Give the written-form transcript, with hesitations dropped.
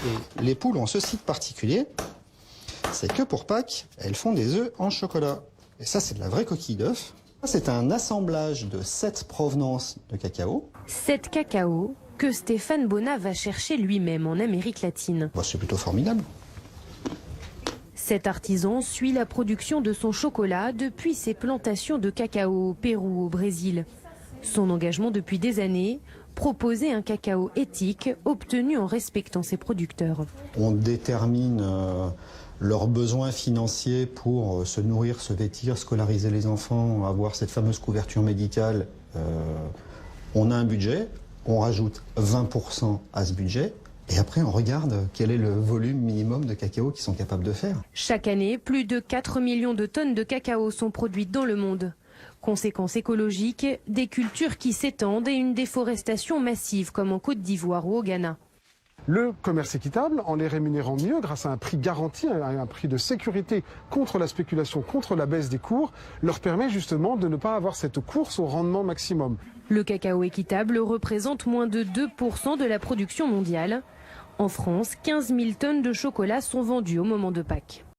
Et les poules ont ceci de particulier, c'est que pour Pâques, elles font des œufs en chocolat. Et ça, c'est de la vraie coquille d'œuf. C'est un assemblage de 7 provenances de cacao. 7 cacao que Stéphane Bonnat va chercher lui-même en Amérique latine. Bon, c'est plutôt formidable. Cet artisan suit la production de son chocolat depuis ses plantations de cacao au Pérou, au Brésil. Son engagement depuis des années, proposer un cacao éthique obtenu en respectant ses producteurs. On détermine leurs besoins financiers pour se nourrir, se vêtir, scolariser les enfants, avoir cette fameuse couverture médicale. On a un budget, on rajoute 20% à ce budget. Et après, on regarde quel est le volume minimum de cacao qu'ils sont capables de faire. Chaque année, plus de 4 millions de tonnes de cacao sont produites dans le monde. Conséquences écologiques, des cultures qui s'étendent et une déforestation massive comme en Côte d'Ivoire ou au Ghana. Le commerce équitable, en les rémunérant mieux grâce à un prix garanti, un prix de sécurité contre la spéculation, contre la baisse des cours, leur permet justement de ne pas avoir cette course au rendement maximum. Le cacao équitable représente moins de 2% de la production mondiale. En France, 15 000 tonnes de chocolat sont vendues au moment de Pâques.